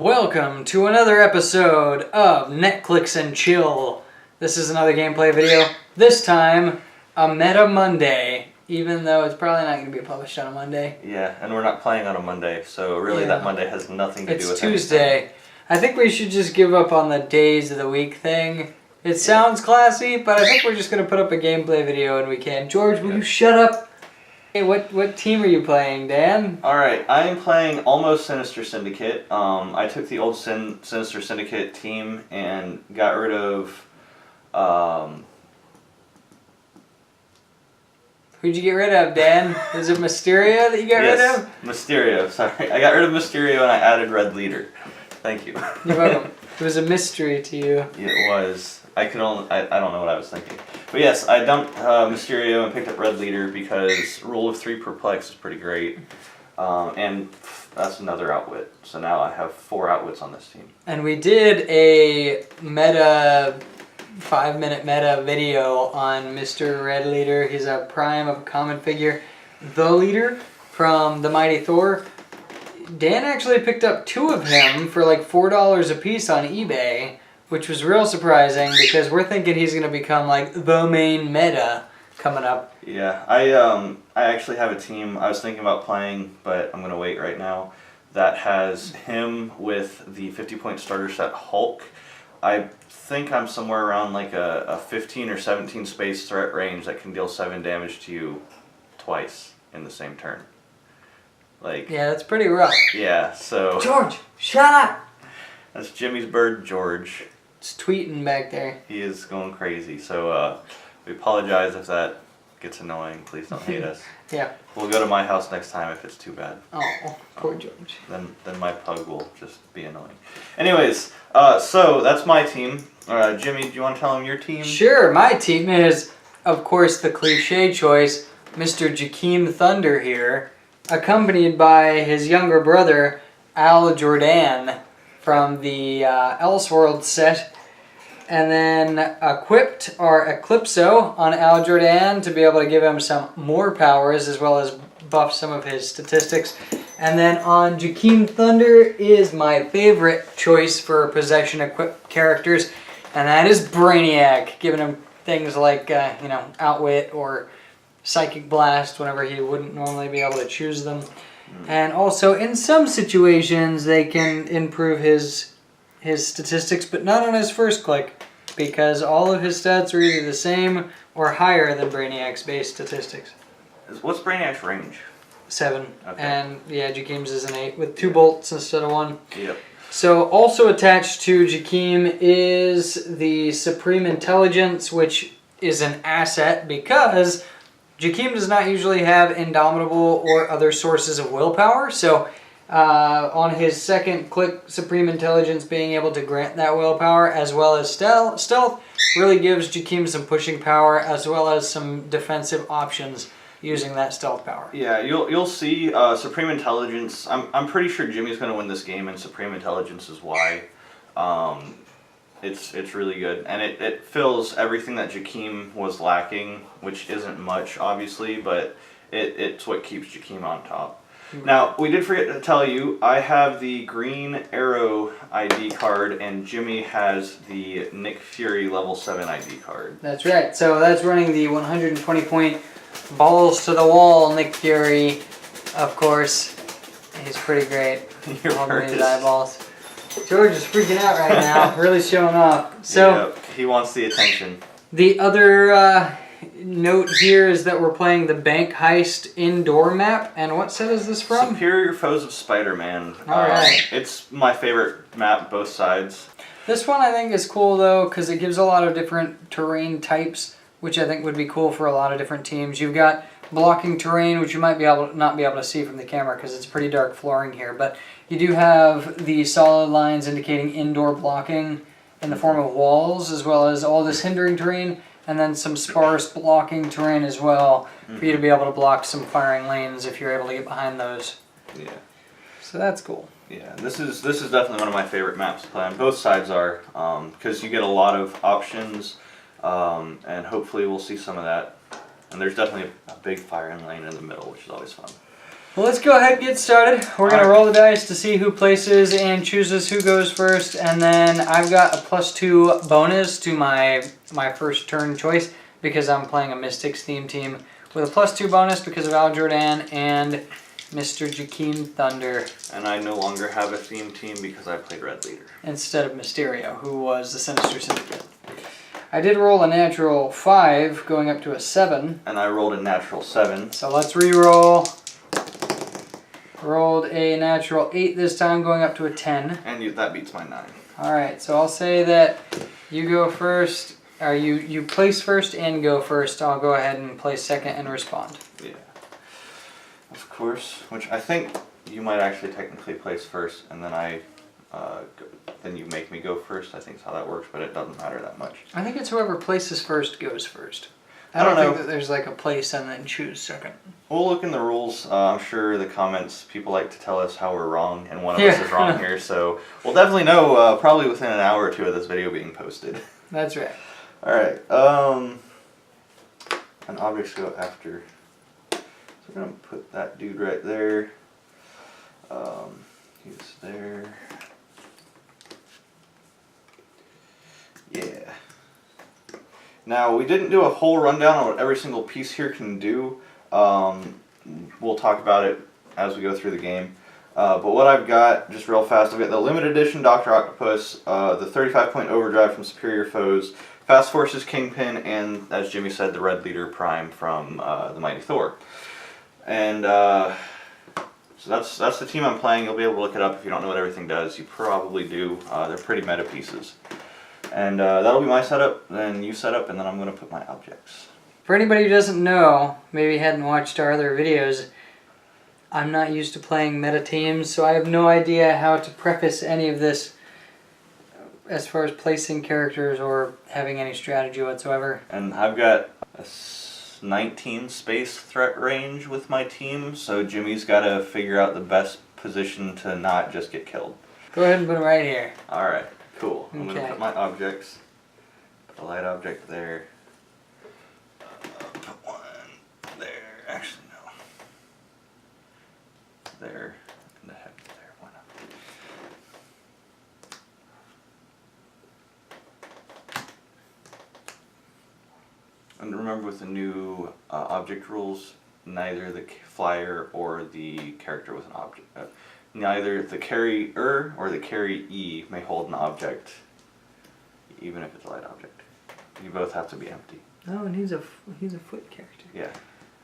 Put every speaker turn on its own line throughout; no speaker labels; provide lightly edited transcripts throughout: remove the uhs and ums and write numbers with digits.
Welcome to another episode of Netflix and Chill. This is another gameplay video. This time, a Meta Monday, even though it's probably not going to be published on a Monday.
Yeah, and we're not playing on a Monday, so really that Monday has nothing to do with
It's Tuesday.
anything.
I think we should just give up on the days of the week thing. It sounds classy, but I think we're just going to put up a gameplay video and we can. George, will you shut up? Hey, what team are you playing, Dan?
Alright, I am playing Almost Sinister Syndicate. I took the old Sinister Syndicate team and got rid of...
Who'd you get rid of, Dan? Was it Mysterio that you got rid of?
Mysterio, sorry. I got rid of Mysterio and I added Red Leader. Thank you.
You're welcome. It was a mystery to you.
It was. I don't know what I was thinking. But yes, I dumped Mysterio and picked up Red Leader because rule of 3 perplex is pretty great. And that's another outwit. So now I have 4 outwits on this team.
And we did a meta, 5-minute meta video on Mr. Red Leader. He's a prime of a common figure. The Leader from the Mighty Thor. Dan actually picked up 2 of him for like $4 a piece on eBay, which was real surprising because we're thinking he's going to become like the main meta coming up.
Yeah, I actually have a team I was thinking about playing, but I'm going to wait right now, that has him with the 50-point starter set Hulk. I think I'm somewhere around like a 15 or 17 space threat range that can deal 7 damage to you twice in the same turn. Like,
yeah, that's pretty rough.
Yeah, so...
George, shut up!
That's Jimmy's bird, George.
It's tweeting back there.
He is going crazy, so we apologize if that gets annoying. Please don't hate us.
Yeah.
We'll go to my house next time if it's too bad.
Oh, poor George.
Then my pug will just be annoying. Anyways, so that's my team. Jimmy, do you want to tell him your team?
Sure, my team is, of course, the cliche choice, Mr. Jakeem Thunder here, accompanied by his younger brother, Jhor Dan, from the Elseworld set. And then equipped our Eclipso on Jhor Dan to be able to give him some more powers as well as buff some of his statistics. And then on Jakeem Thunder is my favorite choice for possession equipped characters, and that is Brainiac, giving him things like, Outwit or Psychic Blast whenever he wouldn't normally be able to choose them. And also, in some situations, they can improve his statistics, but not on his first click, because all of his stats are either the same or higher than Brainiac's base statistics.
What's Brainiac's range?
7.
Okay.
And yeah, Jakeem's is an 8 with 2 bolts instead of 1.
Yep.
So also attached to Jakeem is the Supreme Intelligence, which is an asset because Jakeem does not usually have Indomitable or other sources of willpower, so on his second click, Supreme Intelligence being able to grant that willpower as well as stealth really gives Jakeem some pushing power as well as some defensive options using that stealth power.
Yeah, you'll see Supreme Intelligence. I'm pretty sure Jimmy's going to win this game, and Supreme Intelligence is why. It's really good, and it fills everything that Jakeem was lacking, which isn't much, obviously, but it's what keeps Jakeem on top. Now, we did forget to tell you, I have the Green Arrow ID card, and Jimmy has the Nick Fury level 7 ID card.
That's right, so that's running the 120-point balls to the wall Nick Fury, of course. He's pretty great. Holding his eyeballs. George is freaking out right now, really showing off. So
yeah, he wants the attention.
The other note here is that we're playing the Bank Heist indoor map, and what set is this from?
Superior Foes of Spider-Man.
Alright.
It's my favorite map, both sides.
This one I think is cool though, because it gives a lot of different terrain types, which I think would be cool for a lot of different teams. You've got blocking terrain, which you might not be able to see from the camera because it's pretty dark flooring here, but you do have the solid lines indicating indoor blocking in the form of walls, as well as all this hindering terrain, and then some sparse blocking terrain as well, for you to be able to block some firing lanes if you're able to get behind those.
Yeah.
So that's cool.
Yeah, this is definitely one of my favorite maps to play on. Both sides are, because you get a lot of options, and hopefully we'll see some of that. And there's definitely a big firing lane in the middle, which is always fun.
Well, let's go ahead and get started. We're going to roll the dice to see who places and chooses who goes first. And then I've got a +2 bonus to my first turn choice because I'm playing a Mystics theme team with a +2 bonus because of Jhor Dan and Mr. Jakeem Thunder.
And I no longer have a theme team because I played Red Leader.
Instead of Mysterio, who was the Sinister Syndicate. I did roll a natural 5, going up to a 7.
And I rolled a natural 7.
So let's re-roll. Rolled a natural 8 this time, going up to a 10.
And that beats my 9.
Alright, so I'll say that you go first, or you place first and go first. I'll go ahead and place second and respond.
Yeah. Of course, which I think you might actually technically place first, and then then you make me go first. I think is how that works, but it doesn't matter that much.
I think it's whoever places first goes first.
I don't know.
think that there's like a place and then choose second.
We'll look in the rules. I'm sure the comments, people like to tell us how we're wrong, and one of us is wrong here, so we'll definitely know probably within an hour or two of this video being posted.
That's right.
Alright, and objects go after. So we're going to put that dude right there. He's there. Yeah. Now, we didn't do a whole rundown on what every single piece here can do. We'll talk about it as we go through the game. But what I've got, just real fast, I've got the limited edition Dr. Octopus, the 35-point Overdrive from Superior Foes, Fast Forces Kingpin, and, as Jimmy said, the Red Leader Prime from the Mighty Thor. And so that's the team I'm playing. You'll be able to look it up if you don't know what everything does. You probably do. They're pretty meta pieces. And that'll be my setup, then you set up, and then I'm going to put my objects.
For anybody who doesn't know, maybe hadn't watched our other videos, I'm not used to playing meta teams, so I have no idea how to preface any of this as far as placing characters or having any strategy whatsoever.
And I've got a 19 space threat range with my team, so Jimmy's got to figure out the best position to not just get killed.
Go ahead and put them right here.
Alright, cool. I'm going to
Okay.
put my objects. Put a light object there. Put one there. Actually, no. There. And the head there. Why not? And remember, with the new object rules, neither the flyer or the character with an object, neither the carrier or the carryee may hold an object, even if it's a light object. You both have to be empty.
Oh, and he's a foot character.
Yeah.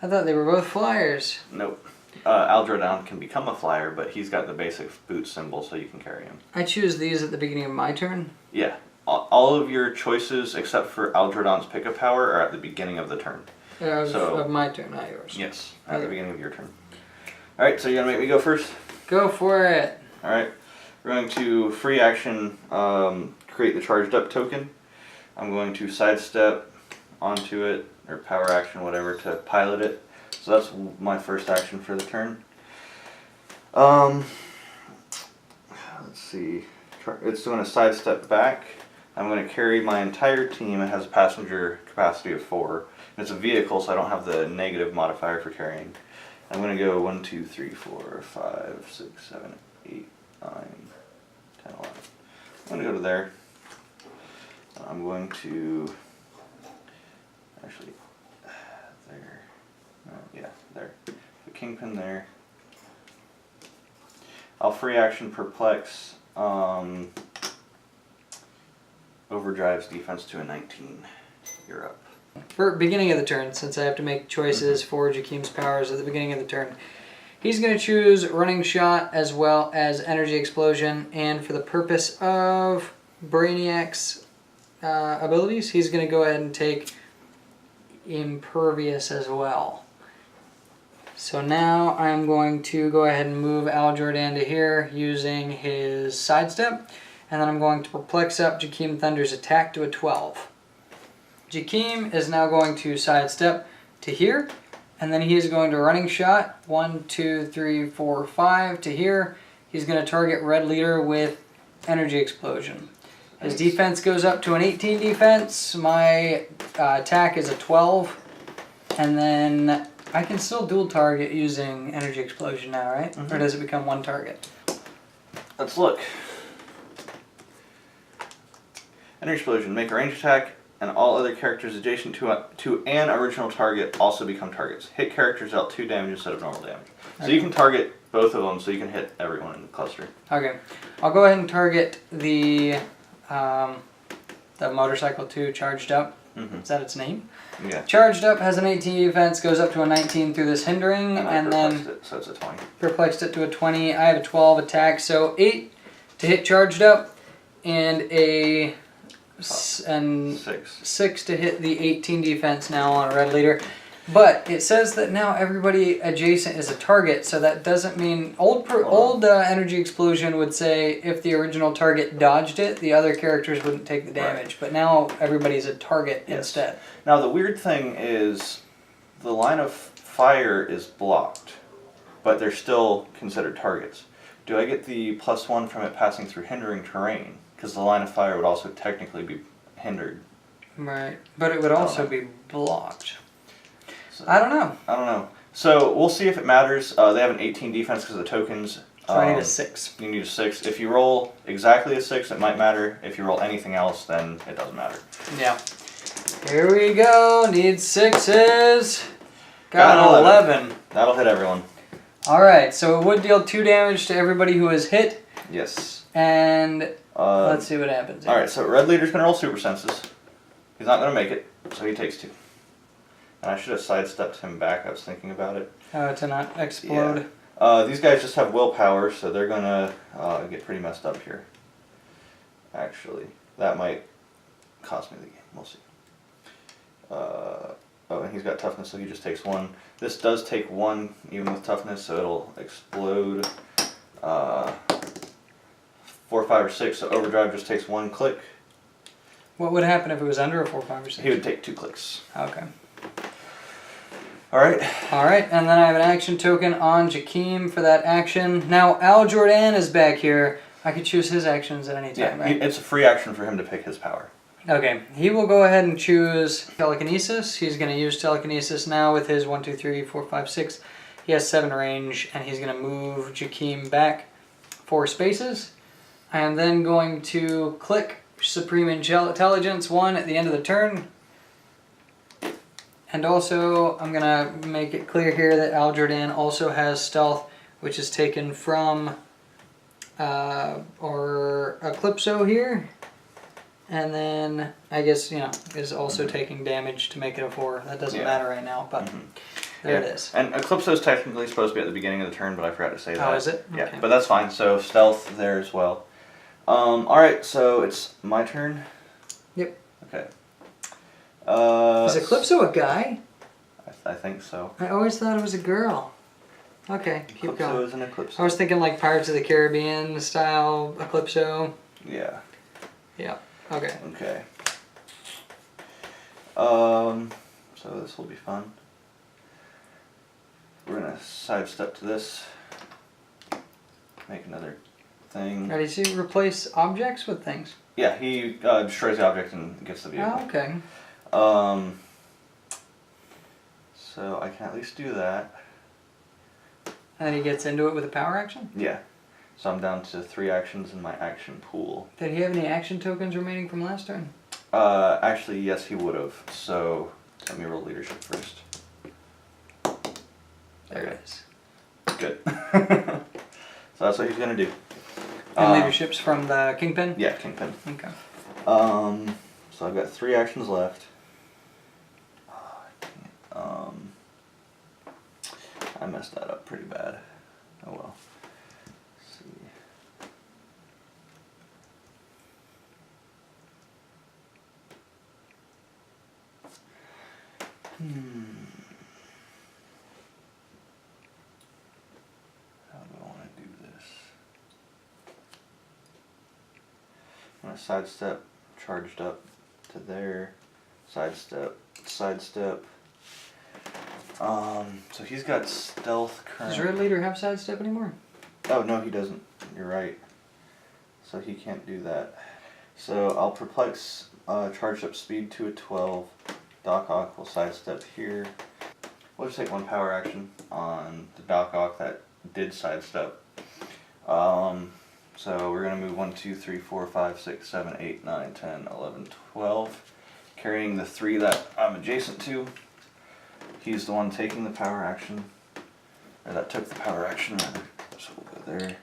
I thought they were both flyers.
Nope. Jhor Dan can become a flyer, but he's got the basic boot symbol, so you can carry him.
I choose these at the beginning of my turn.
Yeah. All of your choices, except for Jhor Dan's pickup power, are at the beginning of the turn.
Of my turn, not yours.
Yes, at the beginning of your turn. Alright, so you're going to make me go first?
Go for it.
Alright, we're going to free action create the charged up token. I'm going to sidestep onto it, or power action, whatever, to pilot it. So that's my first action for the turn. Let's see, it's going to sidestep back. I'm going to carry my entire team. It has a passenger capacity of 4. It's a vehicle, so I don't have the negative modifier for carrying. I'm going to go 1, 2, 3, 4, 5, 6, 7, 8, 9, 10, 11. I'm going to go to there. I'm going to actually there. Yeah, there. The Kingpin there. I'll free action perplex. Overdrive's defense to a 19. You're up.
For beginning of the turn, since I have to make choices for Jakeem's powers at the beginning of the turn, he's going to choose Running Shot as well as Energy Explosion, and for the purpose of Brainiac's abilities, he's going to go ahead and take Impervious as well. So now I'm going to go ahead and move Jhor Dan to here using his sidestep, and then I'm going to perplex up Jakeem Thunder's attack to a 12. Jakeem is now going to sidestep to here, and then he is going to Running Shot 1, 2, 3, 4, 5 to here. He's going to target Red Leader with Energy Explosion. His defense goes up to an 18 defense. My attack is a 12, and then I can still dual target using energy explosion now, right?
Mm-hmm.
Or does it become one target?
Let's look. Energy explosion. Make a range attack, and all other characters adjacent to an original target also become targets. Hit characters out 2 damage instead of normal damage. So
Okay.
you can target both of them, so you can hit everyone in the cluster.
Okay, I'll go ahead and target the motorcycle 2 charged up.
Mm-hmm.
Is that its name?
Yeah.
Charged up has an 18 defense, goes up to a 19 through this hindering,
And
then
it, so it's a 20.
perplexed it to a 20. I have a 12 attack, so 8 to hit charged up, and a 6 to hit the 18 defense now on a red leader. But it says that now everybody adjacent is a target, so that doesn't mean old energy explosion would say if the original target dodged it, the other characters wouldn't take the damage. Right. But now everybody's a target instead.
Now the weird thing is, the line of fire is blocked, but they're still considered targets. Do I get the +1 from it passing through hindering terrain? Because the line of fire would also technically be hindered.
Right, but it would also be blocked. So, I don't know.
So we'll see if it matters. They have an 18 defense because of the tokens.
So I need a 6.
You need a 6. If you roll exactly a 6, it might matter. If you roll anything else, then it doesn't matter.
Yeah. Here we go. Need 6s. Got an 11.
That'll hit everyone.
Alright, so it would deal 2 damage to everybody who is hit.
Yes.
And let's see what happens.
Alright, so red leader's going to roll super senses. He's not going to make it, so he takes 2. And I should have sidestepped him back. I was thinking about it.
To not explode.
Yeah. These guys just have willpower, so they're going to get pretty messed up here. Actually, that might cost me the game. We'll see. Oh, and he's got toughness, so he just takes 1. This does take 1, even with toughness, so it'll explode 4, 5, or 6. So Overdrive just takes 1 click.
What would happen if it was under a 4, 5, or 6?
He would take 2 clicks.
Okay.
Alright.
Alright, and then I have an action token on Jakeem for that action. Now, Jhor Dan is back here. I could choose his actions at any time, right?
It's a free action for him to pick his power.
Okay, he will go ahead and choose Telekinesis. He's going to use Telekinesis now with his 1, 2, 3, 4, 5, 6. He has 7 range, and he's going to move Jakeem back 4 spaces. I am then going to click Supreme Intelligence 1 at the end of the turn. And also, I'm going to make it clear here that Jhor Dan also has Stealth, which is taken from or Eclipso here. And then, I guess, is also taking damage to make it a 4. That doesn't matter right now, but there it is.
And Eclipso is technically supposed to be at the beginning of the turn, but I forgot to say that.
Oh, is it?
Yeah,
okay.
but that's fine. So, Stealth there as well. Alright, so it's my turn?
Yep.
Okay.
Is Eclipso a guy?
I think so.
I always thought it was a girl. Okay, keep going.
Eclipso is an Eclipso.
I was thinking like Pirates of the Caribbean style Eclipso.
Yeah.
Yeah. Okay.
Okay. So this will be fun. We're gonna sidestep to this. Make another thing.
Ready to replace objects with things?
Yeah, he destroys the object and gets the vehicle.
Oh, okay.
So I can at least do that.
And then he gets into it with a power action?
Yeah. So I'm down to 3 actions in my action pool.
Did he have any action tokens remaining from last turn?
Actually, yes, he would have. So let me roll leadership first.
There it is.
Good. So that's what he's gonna do.
And leadership's from the Kingpin?
Yeah, Kingpin.
Okay.
So I've got 3 actions left. I messed that up pretty bad. Oh well. Let's see. How do I want to do this? I'm going to sidestep, charged up to there, sidestep, sidestep. So he's got stealth current.
Does Red Leader have sidestep anymore?
Oh, no, he doesn't. You're right. So he can't do that. So I'll perplex, charged up speed to a 12. Doc Ock will sidestep here. We'll just take one power action on the Doc Ock that did sidestep. So we're going to move 1, 2, 3, 4, 5, 6, 7, 8, 9, 10, 11, 12. Carrying the 3 that I'm adjacent to. He's the one taking the power action. Or that took the power action rather. So we'll go there.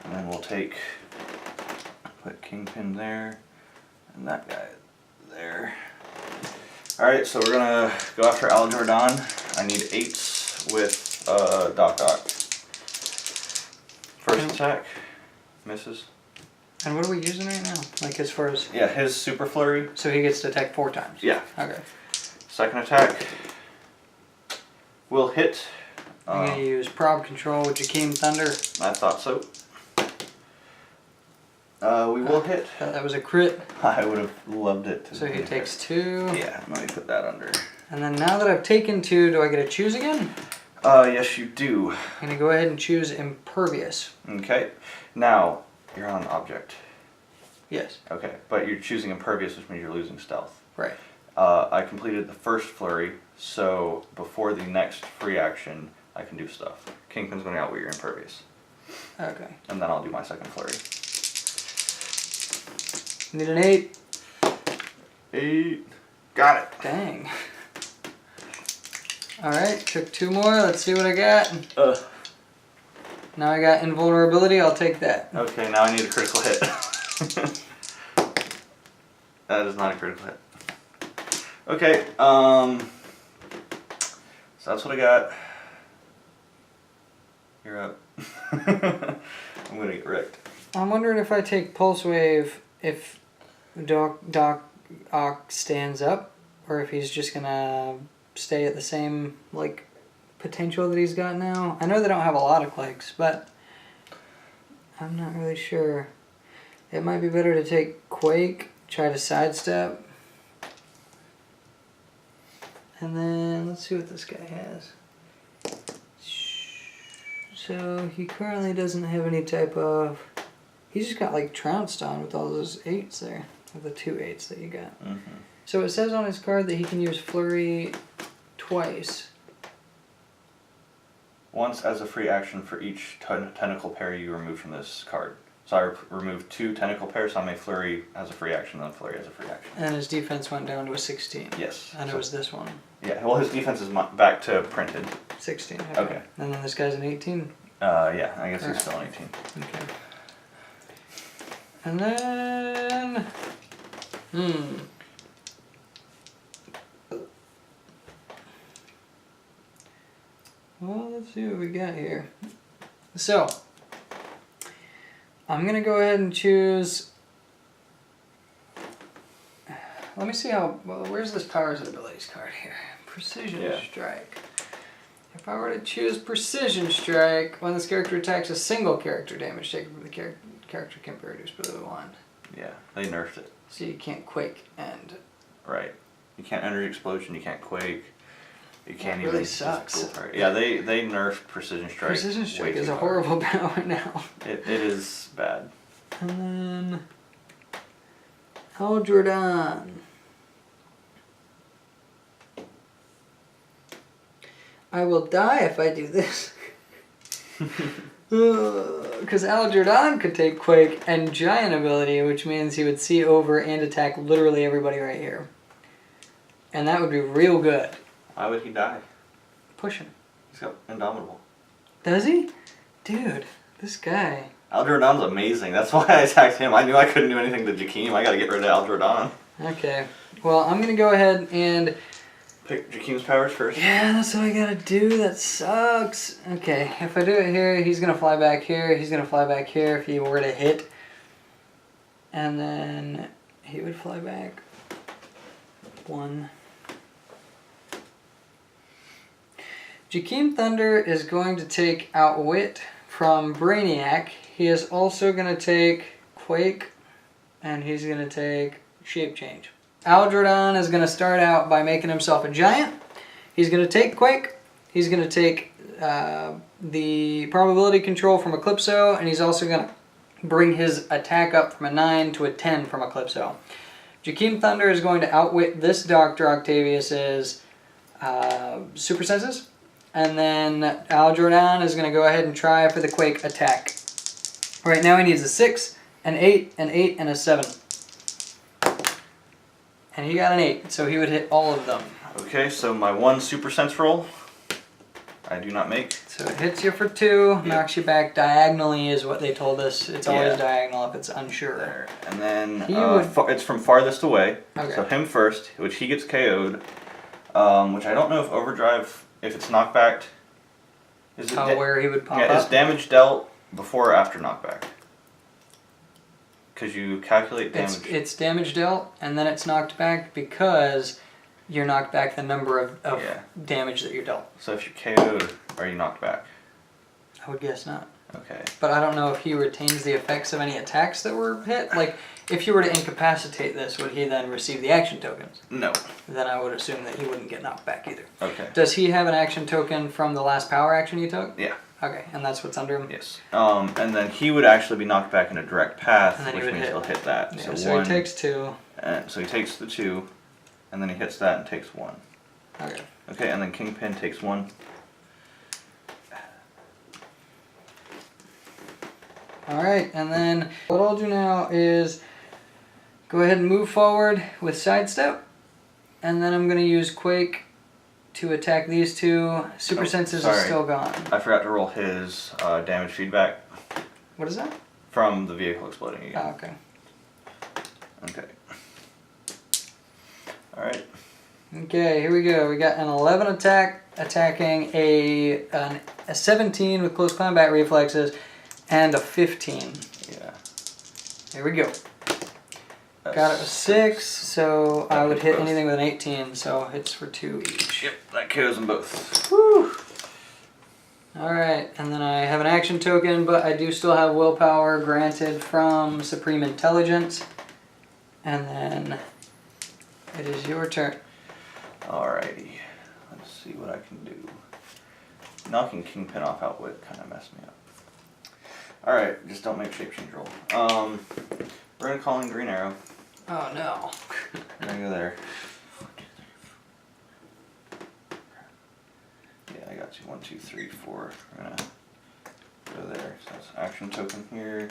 And then we'll put Kingpin there. And that guy there. Alright, so we're going to go after Jhor Dan. I need 8s with Doc Ock. First attack. Misses.
And what are we using right now? Like as far as...
Yeah, his super flurry.
So he gets to attack 4 times?
Yeah.
Okay.
Second attack will hit.
I'm going to use prob control with Jakeem Thunder.
I thought so. We will hit.
That was a crit.
I would have loved it.
So he takes 2.
Yeah, let me put that under.
And then now that I've taken 2, do I get to choose again?
Yes you do.
I'm going to go ahead and choose Impervious.
Okay. Now, you're on an object.
Yes.
Okay, but you're choosing Impervious, which means you're losing stealth.
Right.
I completed the first flurry, so before the next free action, I can do stuff. Kingpin's going to outwit your Impervious.
Okay.
And then I'll do my second flurry.
Need an 8.
8. Got it.
Dang. Alright, took 2 more. Let's see what I got. Now I got Invulnerability. I'll take that.
Okay, now I need a critical hit. That is not a critical hit. Okay, so that's what I got. You're up. I'm gonna get wrecked.
I'm wondering if I take Pulse Wave, if Doc Ock stands up, or if he's just gonna stay at the same like potential that he's got now. I know they don't have a lot of clicks, but I'm not really sure. It might be better to take Quake, try to sidestep, and then let's see what this guy has. So he currently doesn't have any type of... He's just got like trounced on with all those 8s there. With the 2 8s that you got.
Mm-hmm.
So it says on his card that he can use Flurry twice.
Once as a free action for each tentacle pair you remove from this card. So I removed 2 tentacle pairs, so I may flurry as a free action, then flurry as a free action.
And his defense went down to a 16.
Yes.
And it was this one.
Yeah, well his defense is back to printed.
16.
Okay.
And then this guy's an 18.
Yeah, I guess he's still an 18.
Okay. And then... Well, let's see what we got here. So, I'm going to go ahead and choose... Let me see how... Well, where's this Powers and Abilities card here? Precision Strike. If I were to choose Precision Strike, when this character attacks a single character, damage taken from the character can be reduced by 1.
Yeah, they nerfed it.
So you can't Quake and...
Right. You can't Energy Explosion, you can't Quake. You can't
really
even...
sucks.
Yeah, they nerfed Precision Strike.
Precision Strike is a horrible power now.
It is bad.
And then... Jhor Dan. I will die if I do this. Because Jhor Dan could take Quake and Giant ability, which means he would see over and attack literally everybody right here. And that would be real good.
Why would he die?
Push him.
He's got Indomitable.
Does he? Dude, this guy.
Jhor Dan's amazing. That's why I attacked him. I knew I couldn't do anything to Jakeem. I gotta get rid of Jhor Dan.
Okay. Well, I'm gonna go ahead and...
Pick Jakeem's powers first.
Yeah, that's what I gotta do. That sucks. Okay, if I do it here, he's gonna fly back here. He's gonna fly back here if he were to hit. And then he would fly back 1. Jakeem Thunder is going to take Outwit from Brainiac. He is also going to take Quake, and he's going to take Shape Change. Jhor Dan is going to start out by making himself a giant. He's going to take Quake. He's going to take the probability control from Eclipso, and he's also going to bring his attack up from a 9 to a 10 from Eclipso. Jakeem Thunder is going to outwit this Dr. Octavius's super senses. And then Jhor Dan is going to go ahead and try for the Quake attack. Right now he needs a 6, an 8, an 8, and a 7. And he got an 8, so he would hit all of them.
Okay, so my 1 super sense roll, I do not make.
So it hits you for 2, knocks you back diagonally is what they told us. It's always diagonal if it's unsure.
There. And then
would...
it's from farthest away.
Okay.
So him first, which he gets KO'd. Which I don't know if Overdrive, if it's knockbacked. Is it
where he would pop
up?
up?
Is damage dealt before or after knockback? Because you calculate damage.
It's damage dealt, and then it's knocked back because you're knocked back the number of damage that you're dealt.
So if you're KO'd, are you knocked back?
I would guess not.
Okay.
But I don't know if he retains the effects of any attacks that were hit. Like, if you were to incapacitate this, would he then receive the action tokens?
No.
Then I would assume that he wouldn't get knocked back either.
Okay.
Does he have an action token from the last power action you took?
Yeah.
Okay, and that's what's under him?
Yes. And then he would actually be knocked back in a direct path, which means he'll hit that.
Yeah, so he takes 2.
So he takes the 2, and then he hits that and takes 1.
Okay.
Okay, and then Kingpin takes 1.
Alright, and then what I'll do now is go ahead and move forward with sidestep, and then I'm going to use Quake to attack these 2. Super Senses is still gone.
I forgot to roll his damage feedback.
What is that?
From the vehicle exploding again.
Oh, okay.
Okay. Alright.
Okay, here we go. We got an 11 attack, attacking a 17 with close combat reflexes, and a 15.
Yeah.
Here we go. Got it with 6, so I would hit anything with an 18, so hits for 2 each.
Yep, that KOs them both.
Woo! Alright, and then I have an action token, but I do still have willpower granted from Supreme Intelligence. And then it is your turn.
Alrighty. Let's see what I can do. Knocking Kingpin off Outwit kind of messed me up. Alright, just don't make shape change roll. We're gonna call in Green Arrow.
Oh no.
We're gonna go there. Yeah, I got you. 1, 2, 3, 4. We're gonna go there. So that's action token here.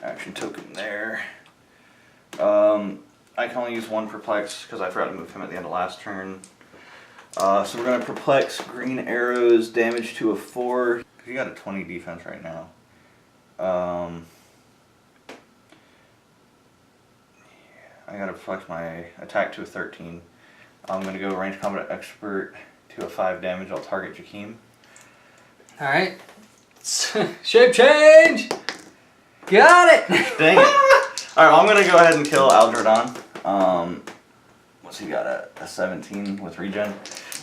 Action token there. I can only use 1 perplex because I forgot to move him at the end of last turn. So we're gonna perplex Green Arrow's damage to a 4. You got a 20 defense right now. I gotta flex my attack to a 13. I'm gonna go range combat expert to a 5 damage. I'll target Jakeem.
Alright. Shape change! Got it!
Dang it. Alright, well, I'm gonna go ahead and kill Jhor Dan. What's he got? A 17 with regen.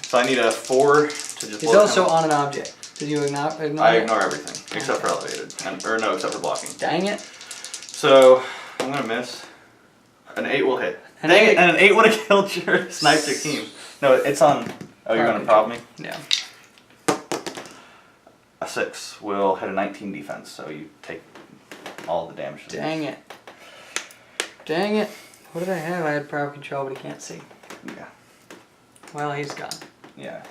So I need a 4 to just
He's also on an object. Did you ignore
I ignore everything except for elevated. Or no, except for blocking.
Dang it.
So I'm gonna miss. An 8 will hit. Dang it, and an 8 would have killed your snipe Jakeem. No, it's on. Oh, you're gonna prop me?
Yeah.
A 6 will hit a 19 defense, so you take all the damage.
Dang it. Dang it. What did I have? I had power control, but he can't see.
Yeah.
Well, he's gone.
Yeah.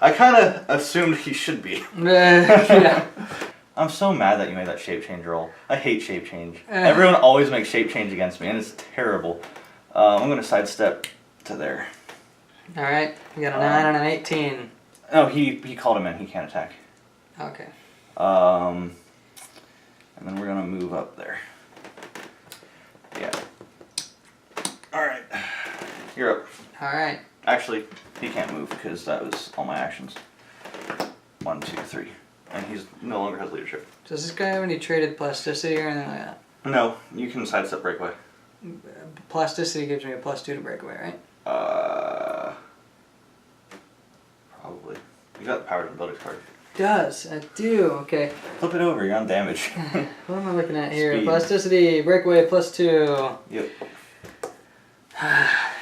I kind of assumed he should be.
Yeah.
I'm so mad that you made that shape change roll. I hate shape change. Everyone always makes shape change against me, and it's terrible. I'm gonna sidestep to there.
All right. You got a 9 and an 18.
No, he called him in. He can't attack.
Okay.
And then we're gonna move up there. Yeah. All right. You're up.
All right.
Actually, he can't move because that was all my actions. 1, 2, 3. And he's no longer has leadership.
Does this guy have any traded plasticity or anything like that?
No, you can sidestep breakaway.
Plasticity gives me a +2 to breakaway, right?
Probably. You got the Powers and Abilities card.
Does. I do. Okay.
Flip it over, you're on damage.
What am I looking at here?
Speed.
Plasticity, breakaway, +2.
Yep.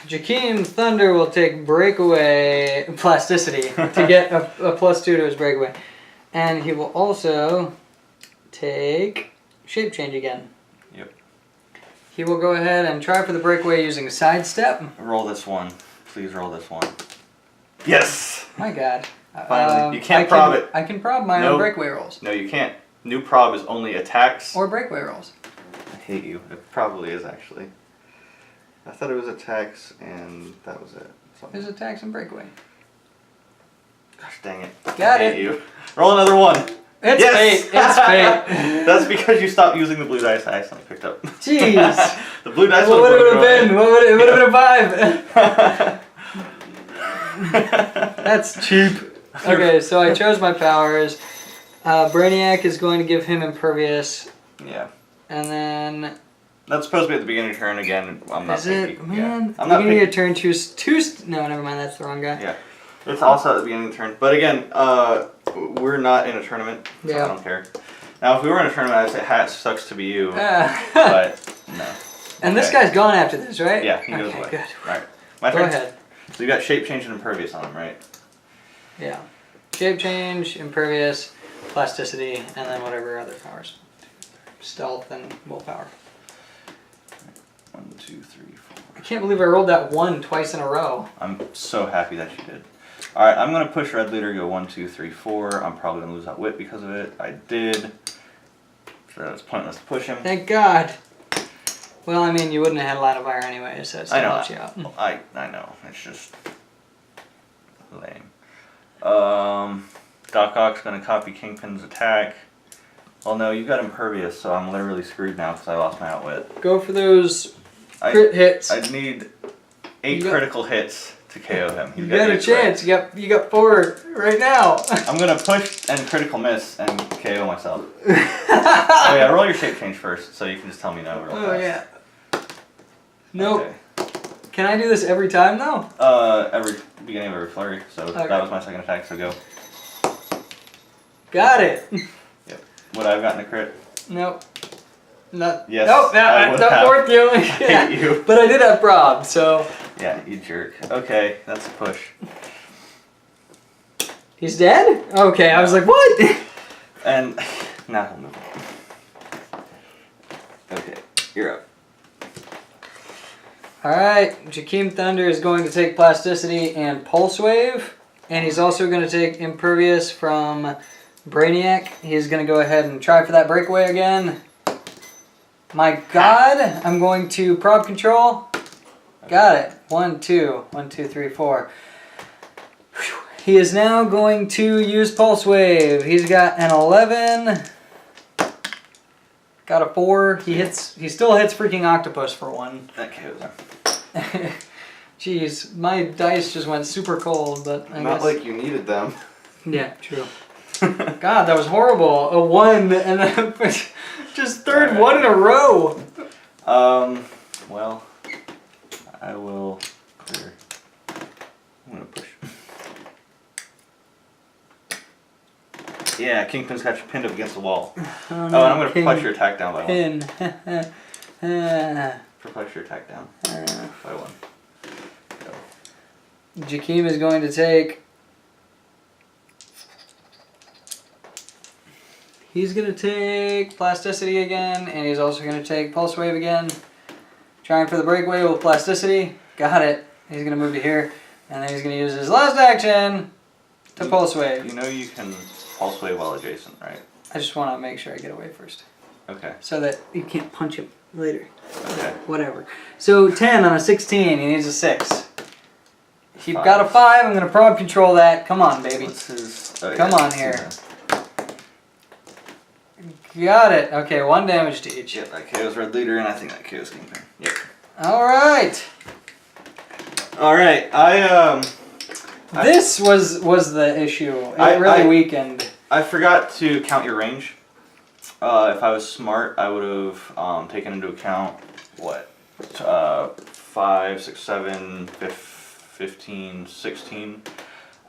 Jakeem Thunder will take breakaway plasticity to get a +2 to his breakaway. And he will also take shape change again.
Yep.
He will go ahead and try for the breakaway using sidestep.
Roll this one. Please roll this one. Yes!
My God.
Finally. You can't prob it.
I can prob my own breakaway rolls.
No, you can't. New prob is only attacks.
Or breakaway rolls.
I hate you. It probably is, actually. I thought it was attacks, and that was it.
There's attacks and breakaway.
Gosh dang it.
Got
I
it.
hate you. Roll another one.
It's
yes!
fate. It's fate.
That's because you stopped using the blue dice I accidentally picked up.
Jeez.
The blue dice
What would it have been?
away.
What would it would have been a 5. That's cheap. Okay, so I chose my powers. Brainiac is going to give him impervious.
Yeah.
And then...
That's supposed to be at the beginning of your turn again. I'm not
Is
picky.
it? Man,
Yeah. I'm
beginning
not
of
picky.
your turn, choose two... No, never mind, that's the wrong guy.
Yeah. It's also at the beginning of the turn. But again, we're not in a tournament, so
Yeah.
I don't care. Now, if we were in a tournament, I'd say, "Ha, it sucks to be you."
And
But, no.
this guy's gone after this, right?
Yeah, he goes
okay,
away.
Good.
Right. My
Go
turn.
ahead.
So you got shape change and impervious on him, right?
Yeah. Shape change, impervious, plasticity, and then whatever other powers. Stealth and willpower.
1, 2, 3, 4.
I can't believe I rolled that 1 twice in a row.
I'm so happy that you did. Alright, I'm going to push Red Leader, go 1, 2, 3, 4. I'm probably going to lose that wit because of it. I did. So it's pointless to push him.
Thank God. Well, I mean, you wouldn't have had a line of fire anyway, so it still helps you out.
I know. It's just lame. Doc Ock's going to copy Kingpin's attack. Well, no, you got impervious, so I'm literally screwed now because I lost my outwit.
Go for those crit hits.
I need 8 critical hits to KO him.
You got a chance. You got 4 right now.
I'm gonna push and critical miss and KO myself. Oh yeah, roll your shape change first, so you can just tell me no. Real fast.
Yeah. Nope.
Okay.
Can I do this every time though?
Every beginning of every flurry. So
Okay.
that was my second attack. So go.
Got it.
Yep. Would I have gotten a crit?
Nope. Not.
Yes,
Nope.
I
That's
would
not
have.
worth you.
I hate you.
But I did have prob, so.
Yeah, you jerk. Okay, that's a push.
He's dead? Okay, I was like, what?
And now he'll move. Okay, you're up.
Alright, Jakeem Thunder is going to take Plasticity and Pulse Wave. And he's also going to take Impervious from Brainiac. He's going to go ahead and try for that breakaway again. My God, I'm going to Prob Control. Got it. 1, 2. 1, 2, 3, 4. Whew. He is now going to use Pulse Wave. He's got an 11. Got a 4. He still hits freaking Octopus for 1.
That KOs him.
Jeez, my dice just went super cold, but I
Not
guess...
like you needed them.
Yeah, true. God, that was horrible. A 1 and then just third 1 in a row.
Well, I will clear. I'm gonna push. Yeah, Kingpin's got you pinned up against the wall.
Oh,
and I'm gonna perplex your attack down by 1.
Pin.
Perplex your attack down by 1. Go.
Jakeem is going to take... He's going to take Plasticity again, and he's also going to take Pulse Wave again. Trying for the breakaway with Plasticity. Got it. He's going to move to here, and then he's going to use his last action to Pulse Wave.
You know you can Pulse Wave while adjacent, right?
I just want to make sure I get away first.
Okay.
So that you can't punch him later.
Okay.
Whatever. So 10 on a 16, he needs a 6. He got a 5, I'm going to Prob Control that. Come on, baby.
What's his...
Come on here. Got it. Okay, 1 damage to each.
Yep, that KO's Red Leader, and I think that KO's Kingpin. Yep.
Alright.
Alright,
This was the issue. It really weakened.
I forgot to count your range. If I was smart, I would have taken into account, what, 5, 6, 7, 15, 16.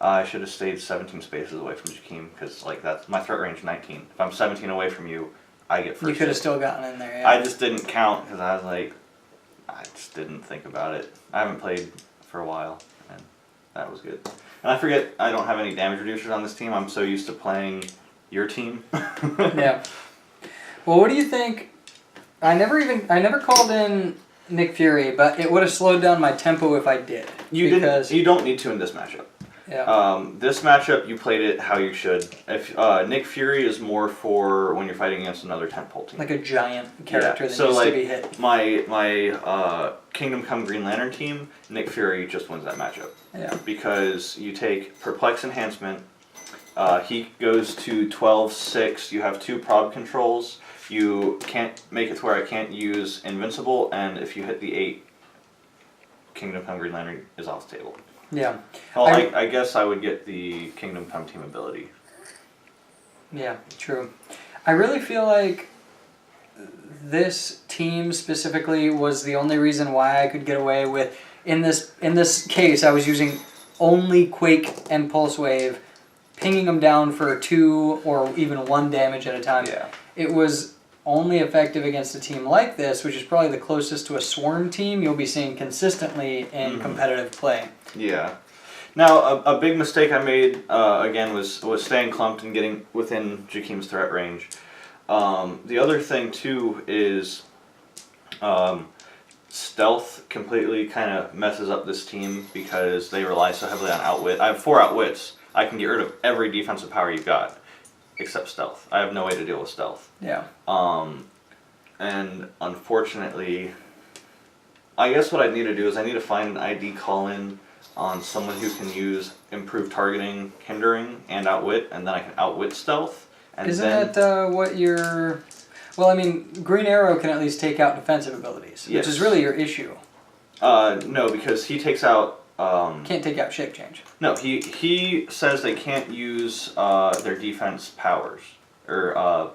I should have stayed 17 spaces away from Jakeem, because like that's my threat range 19. If I'm 17 away from you, I get first.
You could have
hit.
still gotten in there, yeah.
I just didn't count because I was like, I just didn't think about it. I haven't played for a while, and that was good. And I forget I don't have any damage reducers on this team. I'm so used to playing your team.
Yeah. Well, what do you think? I never called in Nick Fury, but it would have slowed down my tempo if I did.
You don't need to in this matchup.
Yeah.
This matchup, you played it how you should. If Nick Fury is more for when you're fighting against another tentpole team.
Like a giant character that
so
needs
like
to be hit.
my Kingdom Come Green Lantern team, Nick Fury just wins that matchup.
Yeah.
Because you take Perplex Enhancement, he goes to 12-6, you have 2 prob controls, you can't make it to where I can't use Invincible, and if you hit the 8, Kingdom Come Green Lantern is off the table.
Yeah.
Well, I guess I would get the Kingdom Come team ability.
Yeah, true. I really feel like this team specifically was the only reason why I could get away with, in this case, I was using only Quake and Pulse Wave, pinging them down for 2 or even 1 damage at a time.
Yeah.
It was only effective against a team like this, which is probably the closest to a Swarm team you'll be seeing consistently in competitive play.
Yeah. Now, a big mistake I made, again, was staying clumped and getting within Jakeem's threat range. The other thing, too, is stealth completely kind of messes up this team because they rely so heavily on outwit. I have 4 outwits. I can get rid of every defensive power you've got, except stealth. I have no way to deal with stealth.
Yeah.
And unfortunately, I guess what I need to do is I need to find an ID call-in on someone who can use improved targeting, hindering, and outwit, and then I can outwit stealth. And
Isn't that what you're... Well, I mean, Green Arrow can at least take out defensive abilities,
Yes.
which is really your issue.
No, because he takes out...
Can't take out shape change.
No, he says they can't use their defense powers. Or,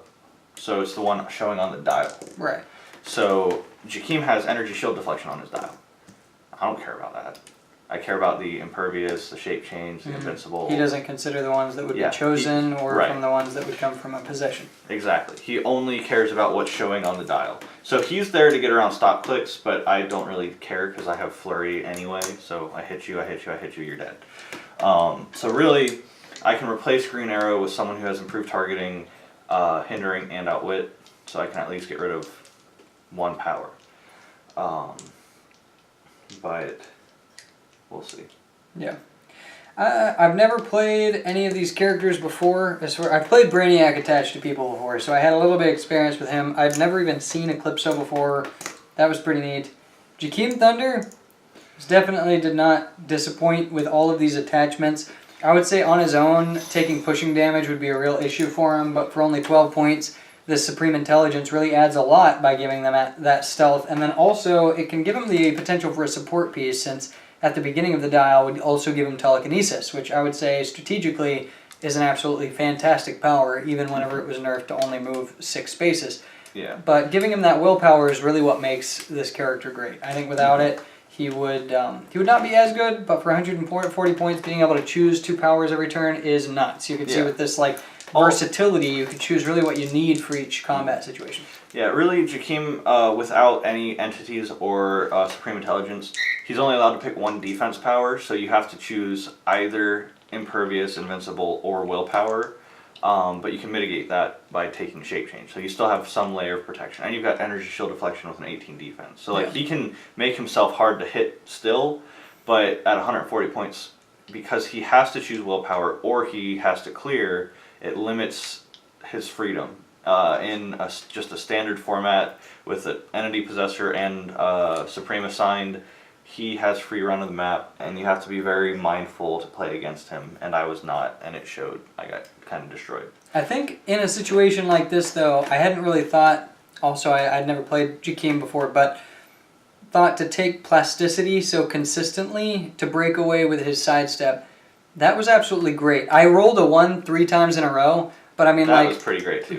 so it's the one showing on the dial.
Right.
So Jakeem has energy shield deflection on his dial. I don't care about that. I care about the impervious, the shape change, the invincible.
He doesn't consider the ones that would be
Yeah,
chosen or
right.
from the ones that would come from a possession.
Exactly. He only cares about what's showing on the dial. So he's there to get around stop clicks, but I don't really care because I have flurry anyway. So I hit you, I hit you, I hit you, you're dead. So really, I can replace Green Arrow with someone who has improved targeting, hindering, and outwit. So I can at least get rid of 1 power. But we'll see.
Yeah. I've never played any of these characters before. I've played Brainiac attached to people before, so I had a little bit of experience with him. I'd never even seen Eclipso before. That was pretty neat. Jakeem Thunder definitely did not disappoint with all of these attachments. I would say on his own, taking pushing damage would be a real issue for him, but for only 12 points, this Supreme Intelligence really adds a lot by giving them that stealth. And then also, it can give him the potential for a support piece, since at the beginning of the dial would also give him telekinesis, which I would say strategically is an absolutely fantastic power, even whenever it was nerfed to only move 6 spaces.
Yeah.
But giving him that willpower is really what makes this character great. I think without it, he would not be as good, but for 140 points, being able to choose 2 powers every turn is nuts. You can see with this versatility, you can choose really what you need for each combat situation.
Yeah, really, Jakeem, without any entities or Supreme Intelligence, he's only allowed to pick 1 defense power, so you have to choose either Impervious, Invincible, or Willpower, but you can mitigate that by taking Shape Change, so you still have some layer of protection, and you've got Energy Shield Deflection with an 18 defense, so he can make himself hard to hit still, but at 140 points, because he has to choose Willpower or he has to clear, it limits his freedom. In just a standard format with an Entity Possessor and Supreme assigned, he has free run of the map, and you have to be very mindful to play against him, and I was not, and it showed. I got kind of destroyed.
I think in a situation like this, though, I hadn't really thought, also I'd never played Jakeem before, but thought to take Plasticity so consistently to break away with his sidestep. That was absolutely great. I rolled a 1 3 times in a row, but I mean,
that was pretty great too.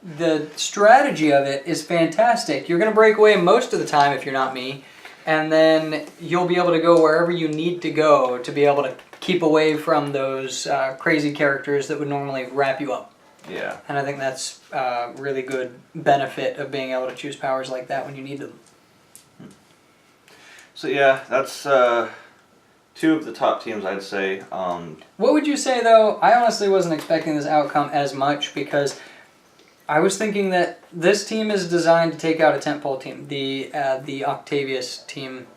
The strategy of it is fantastic. You're going to break away most of the time if you're not me, and then you'll be able to go wherever you need to go to be able to keep away from those crazy characters that would normally wrap you up.
Yeah.
And I think that's a really good benefit of being able to choose powers like that when you need them.
So yeah, that's 2 of the top teams, I'd say.
What would you say, though? I honestly wasn't expecting this outcome as much, because I was thinking that this team is designed to take out a tentpole team, the Octavius team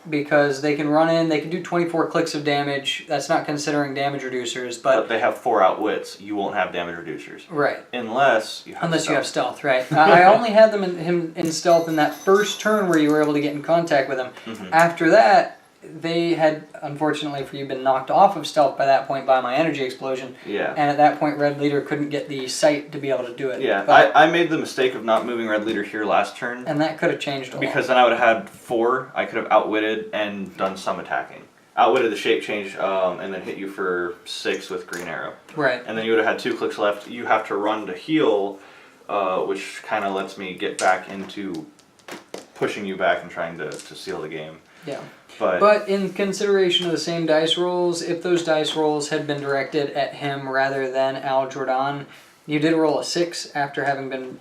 because they can run in, they can do 24 clicks of damage. That's not considering damage reducers, but
they have 4 outwits. You won't have damage reducers.
Right.
Unless you have
stealth, right. I only had them in stealth in that first turn where you were able to get in contact with them. After that, they had, unfortunately for you, been knocked off of stealth by that point by my energy explosion.
Yeah.
And at that point, Red Leader couldn't get the sight to be able to do it.
Yeah, I made the mistake of not moving Red Leader here last turn.
And that could have changed a lot.
Because then I would have had 4. I could have outwitted and done some attacking. Outwitted the shape change and then hit you for 6 with Green Arrow.
Right.
And then you would have had 2 clicks left. You have to run to heal, which kind of lets me get back into pushing you back and trying to seal the game.
Yeah.
But
in consideration of the same dice rolls, if those dice rolls had been directed at him rather than Jhor Dan, you did roll a 6 after having been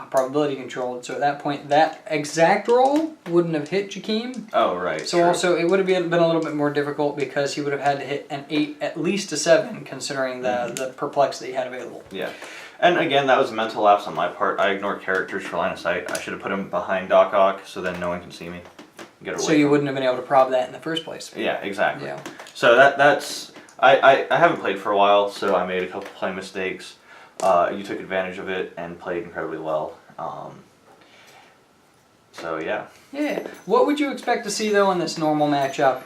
probability controlled. So at that point, that exact roll wouldn't have hit Jakeem.
Oh, right.
So true. Also, it would have been a little bit more difficult because he would have had to hit an 8, at least a 7, considering the perplex that he had available.
Yeah. And again, that was a mental lapse on my part. I ignored characters for line of sight. I should have put him behind Doc Ock so then no one can see me. Get away.
So you wouldn't have been able to prob that in the first place.
Yeah, exactly.
Yeah.
So that's... I haven't played for a while, so I made a couple play mistakes. You took advantage of it and played incredibly well. So yeah.
Yeah. What would you expect to see though in this normal matchup,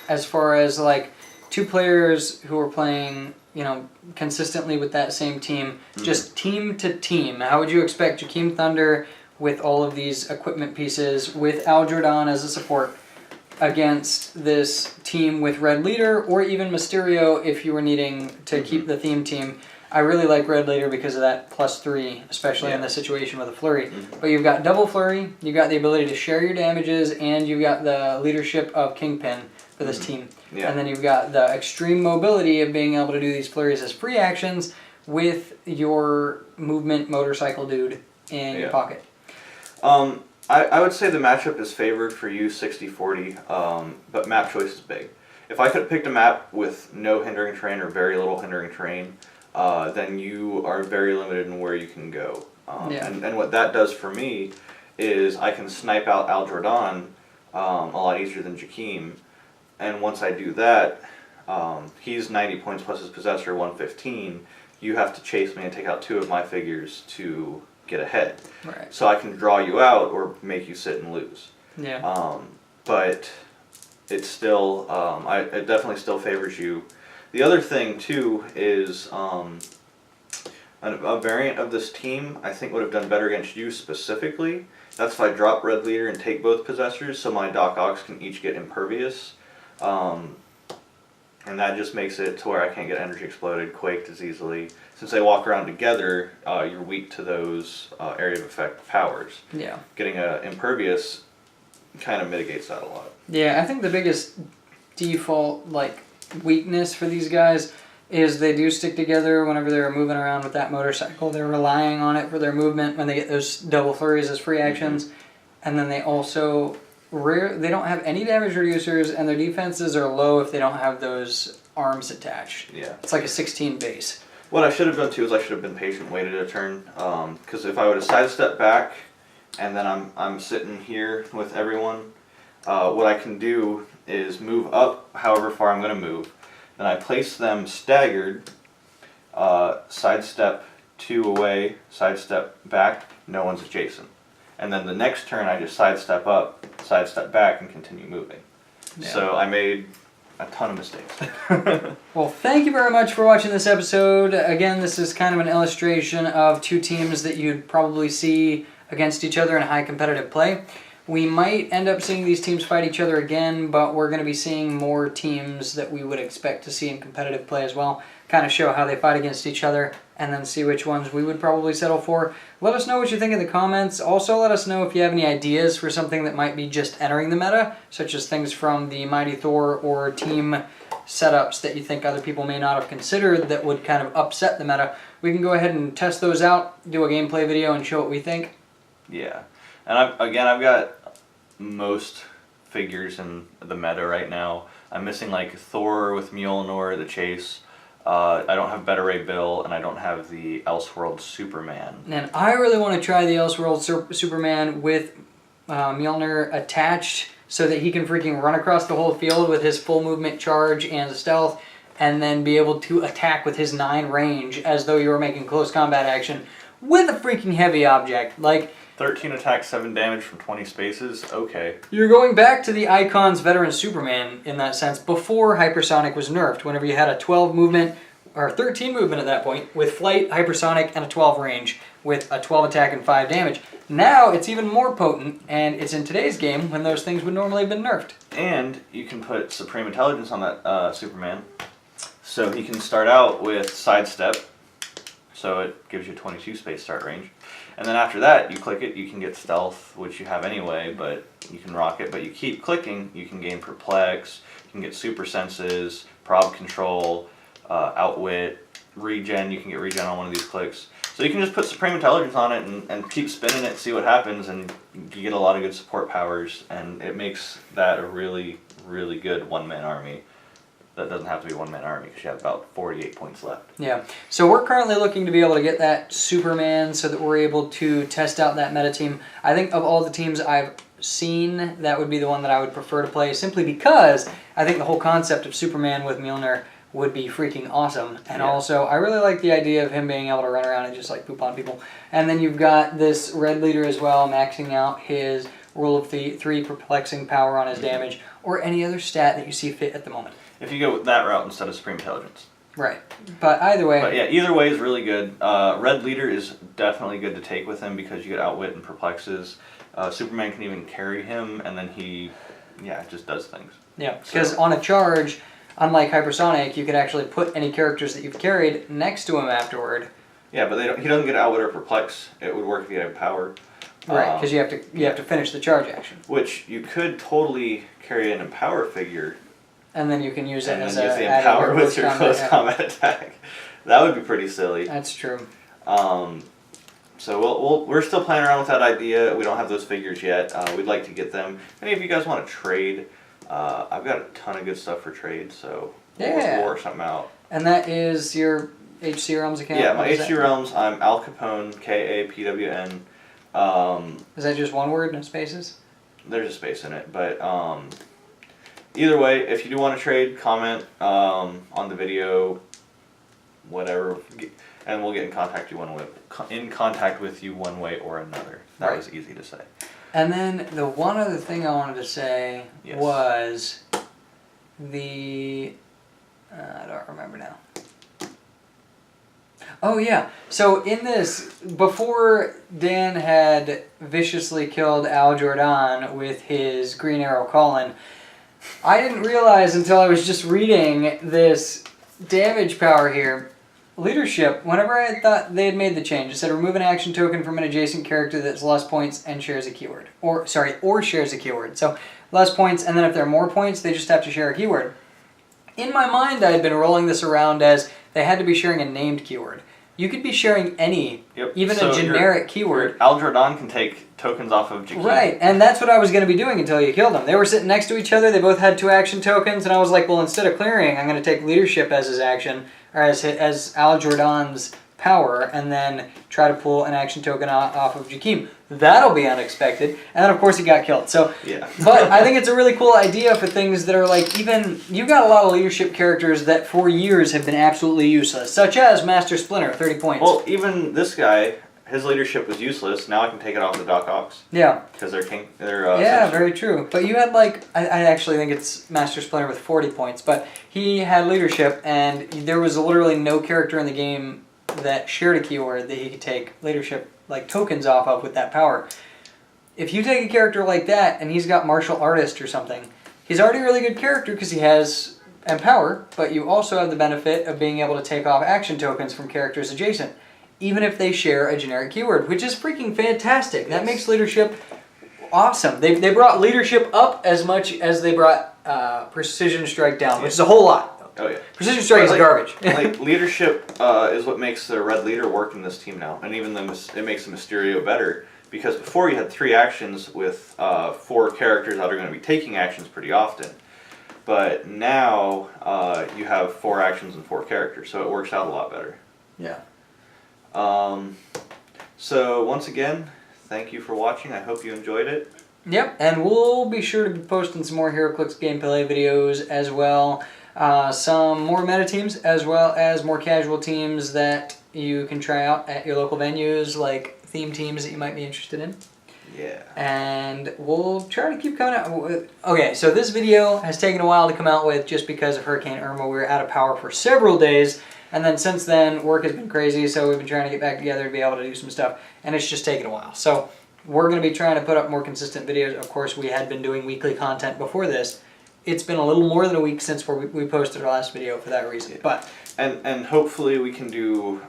as far as like 2 players who are playing, consistently with that same team, just team to team? How would you expect Jakeem Thunder with all of these equipment pieces, with Jhor Dan as a support, against this team with Red Leader, or even Mysterio if you were needing to keep the theme team? I really like Red Leader because of that +3, especially in this situation with a flurry. But you've got double flurry, you've got the ability to share your damages, and you've got the leadership of Kingpin for this team. Yeah. And then you've got the extreme mobility of being able to do these flurries as free actions with your movement motorcycle dude in your pocket.
I would say the matchup is favored for you 60-40, but map choice is big. If I could have picked a map with no hindering terrain or very little hindering terrain, then you are very limited in where you can go. And what that does for me is I can snipe out Jhor Dan a lot easier than Jakeem. And once I do that, he's 90 points plus his possessor 115. You have to chase me and take out 2 of my figures to get ahead.
Right.
So I can draw you out or make you sit and lose.
Yeah.
But it's still, it definitely still favors you. The other thing too is a variant of this team I think would have done better against you specifically. That's if I drop Red Leader and take both possessors, so my Doc Ocks can each get impervious. And that just makes it to where I can't get energy exploded, quaked as easily. Since they walk around together, you're weak to those area of effect powers.
Yeah.
Getting a impervious kind of mitigates that a lot.
Yeah, I think the biggest default weakness for these guys is they do stick together whenever they're moving around with that motorcycle. They're relying on it for their movement when they get those double flurries as free actions. And then they also they don't have any damage reducers, and their defenses are low if they don't have those arms attached.
Yeah.
It's like a 16 base.
What I should have done too is I should have been patient, waited a turn. Because if I would have sidestepped back, and then I'm sitting here with everyone, what I can do is move up however far I'm going to move. Then I place them staggered, sidestep 2 away, sidestep back, no one's adjacent. And then the next turn I just sidestep up, sidestep back, and continue moving. Yeah. So I made a ton of mistakes.
Well, thank you very much for watching this episode. Again, this is kind of an illustration of 2 teams that you'd probably see against each other in high competitive play. We might end up seeing these teams fight each other again, but we're going to be seeing more teams that we would expect to see in competitive play as well. Kind of show how they fight against each other, and then see which ones we would probably settle for. Let us know what you think in the comments. Also, let us know if you have any ideas for something that might be just entering the meta, such as things from the Mighty Thor or team setups that you think other people may not have considered that would kind of upset the meta. We can go ahead and test those out, do a gameplay video, and show what we think.
Yeah. And I've got most figures in the meta right now. I'm missing like Thor with Mjolnir, the Chase. I don't have Beta Ray Bill, and I don't have the Elseworld Superman.
And I really want to try the Elseworld Superman with Mjolnir attached so that he can freaking run across the whole field with his full movement charge and stealth, and then be able to attack with his 9 range as though you were making close combat action with a freaking heavy object. Like
13 attack, 7 damage from 20 spaces. Okay.
You're going back to the Icon's Veteran Superman in that sense before Hypersonic was nerfed. Whenever you had a 12 movement or 13 movement at that point with flight, hypersonic, and a 12 range with a 12 attack and 5 damage. Now it's even more potent, and it's in today's game when those things would normally have been nerfed.
And you can put Supreme Intelligence on that Superman, so he can start out with Sidestep, so it gives you 22 space start range. And then after that, you click it, you can get Stealth, which you have anyway, but you can rock it. But you keep clicking, you can gain Perplex, you can get Super Senses, Prob Control, Outwit, Regen, you can get Regen on one of these clicks. So you can just put Supreme Intelligence on it and keep spinning it, see what happens, and you get a lot of good support powers, and it makes that a really, really good one-man army. That doesn't have to be a one-man army because you have about 48 points left.
Yeah, so we're currently looking to be able to get that Superman so that we're able to test out that meta team. I think of all the teams I've seen, that would be the one that I would prefer to play, simply because I think the whole concept of Superman with Mjolnir would be freaking awesome. And also, I really like the idea of him being able to run around and just like poop on people. And then you've got this red leader as well, maxing out his Rule of 3 perplexing power on his damage, or any other stat that you see fit at the moment.
If you go with that route instead of Supreme Intelligence.
Right. But either way...
But yeah, either way is really good. Red leader is definitely good to take with him because you get Outwit and Perplexes. Superman can even carry him, and then he, just does things. Yeah,
because on a charge, unlike Hypersonic, you can actually put any characters that you've carried next to him afterward.
Yeah, but he doesn't get Outwit or Perplex. It would work if you had Power.
Right, because you have to finish the charge action.
Which you could totally carry an Empower figure.
And then you can use it as
use the Empower with your close combat attack. That would be pretty silly.
That's true.
So we're still playing around with that idea. We don't have those figures yet. We'd like to get them. If any of you guys want to trade, I've got a ton of good stuff for trade, so we'll work something out.
And that is your HC Realms account?
Yeah, my HC Realms, I'm Al Capone, Kapwn.
Is that just one word, no spaces?
There's a space in it, but either way, if you do want to trade, comment on the video, whatever, and we'll get in contact with you one way or another. That was easy to say.
And then the one other thing I wanted to say was the I don't remember now. Oh yeah, so in this, before Dan had viciously killed Jhor Dan with his Green Arrow Colin, I didn't realize until I was just reading this damage power here. Leadership, whenever I thought they had made the change, it said remove an action token from an adjacent character that's less points and shares a keyword. Or shares a keyword. So less points, and then if there are more points, they just have to share a keyword. In my mind, I had been rolling this around as they had to be sharing a named keyword. You could be sharing any, even a generic keyword.
Jhor Dan can take tokens off of Jakeem.
Right, and that's what I was going to be doing until you killed him. They were sitting next to each other, they both had 2 action tokens, and I was like, well, instead of clearing, I'm going to take leadership as his action, or as Jhor Dan's power, and then try to pull an action token off of Jakeem. That'll be unexpected. And then, of course, he got killed. So, but I think it's a really cool idea for things that are like, even, you've got a lot of leadership characters that for years have been absolutely useless, such as Master Splinter, 30 points.
Well, even this guy, his leadership was useless. Now I can take it off the Doc Ocks.
Yeah.
Because they're
very true. But you had like, I actually think it's Master Splinter with 40 points, but he had leadership, and there was literally no character in the game that shared a keyword that he could take leadership like tokens off of with that power. If you take a character like that and he's got martial artist or something, he's already a really good character because he has Empower, but you also have the benefit of being able to take off action tokens from characters adjacent, even if they share a generic keyword, which is freaking fantastic. That makes leadership awesome. They brought leadership up as much as they brought Precision Strike down, which is a whole lot.
Oh yeah,
Precision Strike is garbage.
Like leadership is what makes the red leader work in this team now, and even it makes the Mysterio better because before you had 3 actions with 4 characters that are going to be taking actions pretty often. but now you have 4 actions and 4 characters, so it works out a lot better.
Yeah.
So once again, thank you for watching. I hope you enjoyed it.
Yep, and we'll be sure to be posting some more Heroclix gameplay videos as well. Some more meta teams, as well as more casual teams that you can try out at your local venues, like theme teams that you might be interested in.
Yeah.
And we'll try to keep coming out. Okay, so this video has taken a while to come out with just because of Hurricane Irma. We were out of power for several days, and then since then, work has been crazy, so we've been trying to get back together to be able to do some stuff, and it's just taken a while. So we're going to be trying to put up more consistent videos. Of course, we had been doing weekly content before this. It's been a little more than a week since we posted our last video for that reason. But
and hopefully we can do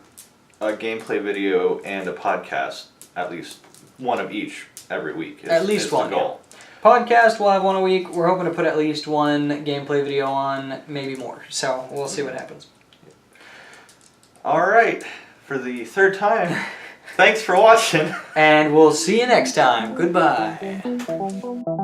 a gameplay video and a podcast, at least one of each every week.
At least one.
The goal.
Yeah. Podcast, we'll have one a week. We're hoping to put at least one gameplay video on, maybe more. So we'll see what happens.
All right, for the 3rd time, thanks for watching.
And we'll see you next time. Goodbye.